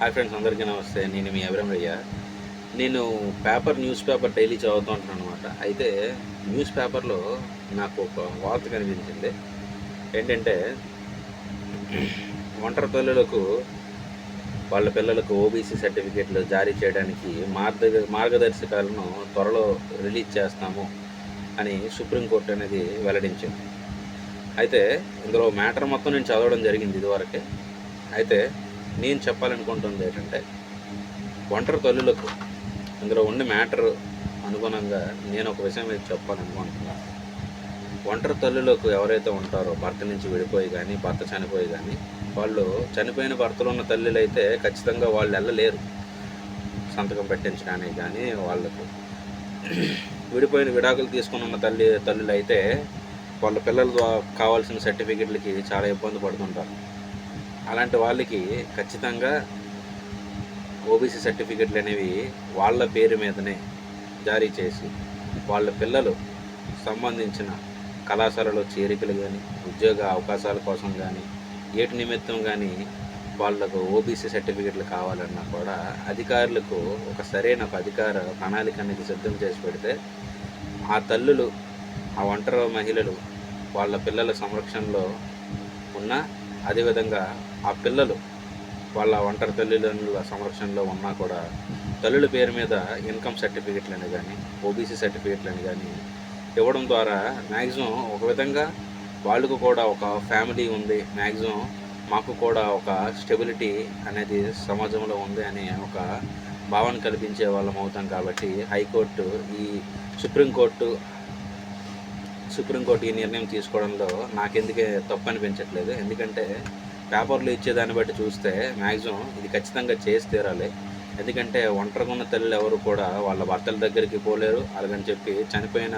Hi friends, అందరికీ నమస్తే. నేను మీ అభిరామయ్య. నేను న్యూస్ పేపర్ డైలీ చదువుతూ ఉంటాను అనమాట. అయితే న్యూస్ పేపర్లో నాకు ఒక వార్త కనిపించింది. ఏంటంటే, ఒంటరి తల్లులకు వాళ్ళ పిల్లలకు ఓబీసీ సర్టిఫికేట్లు జారీ చేయడానికి మార్గదర్శకాలను త్వరలో రిలీజ్ చేస్తాము అని సుప్రీంకోర్టు అనేది వెల్లడించింది. అయితే ఇందులో మ్యాటర్ మొత్తం నేను చదవడం జరిగింది ఇదివరకే. అయితే నేను చెప్పాలనుకుంటుంది ఏంటంటే, ఒంటరి తల్లులకు ఇందులో ఉండే మ్యాటర్ అనుగుణంగా నేను ఒక విషయం మీకు చెప్పాలనుకుంటున్నాను. ఒంటరి తల్లులకు ఎవరైతే ఉంటారో, భర్త నుంచి విడిపోయి కానీ, భర్త చనిపోయి కానీ, వాళ్ళు చనిపోయిన భర్తలు ఉన్న తల్లులు అయితే ఖచ్చితంగా వాళ్ళు వెళ్ళలేరు సంతకం పెట్టించడానికి. కానీ వాళ్ళకు విడిపోయిన విడాకులు తీసుకుని ఉన్న తల్లులు అయితే వాళ్ళ పిల్లలు కావాల్సిన సర్టిఫికెట్లకి చాలా ఇబ్బంది పడుతుంటారు. అలాంటి వాళ్ళకి ఖచ్చితంగా ఓబీసీ సర్టిఫికెట్లు అనేవి వాళ్ళ పేరు మీదనే జారీ చేసి, వాళ్ళ పిల్లలు సంబంధించిన కళాశాలలో చేరికలు కానీ, ఉద్యోగ అవకాశాల కోసం కానీ, ఏటి నిమిత్తం కానీ వాళ్ళకు ఓబీసీ సర్టిఫికెట్లు కావాలన్నా కూడా అధికారులకు ఒక సరైన అధికార ప్రణాళిక అనేది సిద్ధం చేసి పెడితే, ఆ తల్లులు, ఆ ఒంటరి మహిళలు వాళ్ళ పిల్లల సంరక్షణలో ఉన్న, అదేవిధంగా ఆ పిల్లలు వాళ్ళ ఒంటరి తల్లిదండ్రుల సంరక్షణలో ఉన్నా కూడా తల్లుల పేరు మీద ఇన్కమ్ సర్టిఫికెట్లని కానీ, ఓబీసీ సర్టిఫికెట్లని కానీ ఇవ్వడం ద్వారా మ్యాక్సిమం ఒక విధంగా వాళ్ళకు కూడా ఒక ఫ్యామిలీ ఉంది, మ్యాక్సిమం మాకు కూడా ఒక స్టెబిలిటీ అనేది సమాజంలో ఉంది అనే ఒక భావన కల్పించే వాళ్ళం అవుతాం. కాబట్టి హైకోర్టు, ఈ సుప్రీంకోర్టు ఈ నిర్ణయం తీసుకోవడంలో నాకెందుకే తప్పు అనిపించట్లేదు. ఎందుకంటే పేపర్లు ఇచ్చేదాన్ని బట్టి చూస్తే మ్యాక్సిమం ఇది ఖచ్చితంగా చేసి తీరాలి. ఎందుకంటే ఒంటరిగా ఉన్న తల్లులు ఎవరు కూడా వాళ్ళ భర్తల దగ్గరికి పోలేరు. అలాగని చెప్పి చనిపోయిన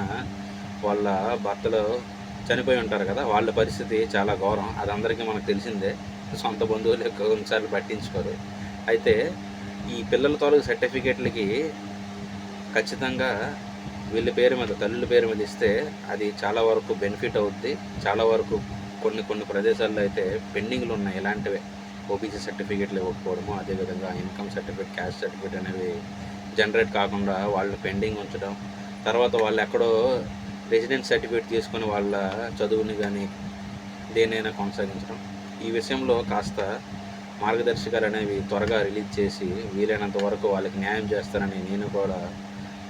వాళ్ళ భర్తలు చనిపోయి ఉంటారు కదా, వాళ్ళ పరిస్థితి చాలా ఘోరం. అది అందరికీ మనకు తెలిసిందే. సొంత బంధువులు కొన్నిసార్లు పట్టించుకోరు. అయితే ఈ పిల్లల తాలూకు సర్టిఫికేట్లకి ఖచ్చితంగా వీళ్ళ పేరు మీద, తల్లుల పేరు మీద ఇస్తే అది చాలా వరకు బెనిఫిట్ అవుద్ది. చాలా వరకు కొన్ని ప్రదేశాల్లో అయితే పెండింగ్లు ఉన్నాయి ఇలాంటివే. ఓబీసీ సర్టిఫికేట్లు ఇవ్వకపోవడము, అదేవిధంగా ఇన్కమ్ సర్టిఫికేట్, క్యాస్ట్ సర్టిఫికేట్ అనేవి జనరేట్ కాకుండా వాళ్ళు పెండింగ్ ఉంచడం, తర్వాత వాళ్ళు ఎక్కడో రెసిడెన్స్ సర్టిఫికేట్ తీసుకొని వాళ్ళ చదువుని కానీ దేనైనా కొనసాగించడం. ఈ విషయంలో కాస్త మార్గదర్శకాలు అనేవి త్వరగా రిలీజ్ చేసి వీలైనంత వరకు వాళ్ళకి న్యాయం చేస్తారని నేను కూడా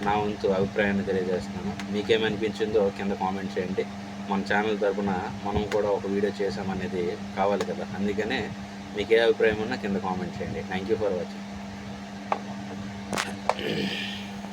నా వంతు అభిప్రాయాన్ని తెలియజేస్తున్నాను. మీకేమనిపించిందో కింద కామెంట్ చేయండి. మన ఛానల్ తరపున మనం కూడా ఒక వీడియో చేసామనేది కావాలి కదా, అందుకనే మీకు ఏ అభిప్రాయం ఉన్నా కింద కామెంట్ చేయండి. Thank you for watching.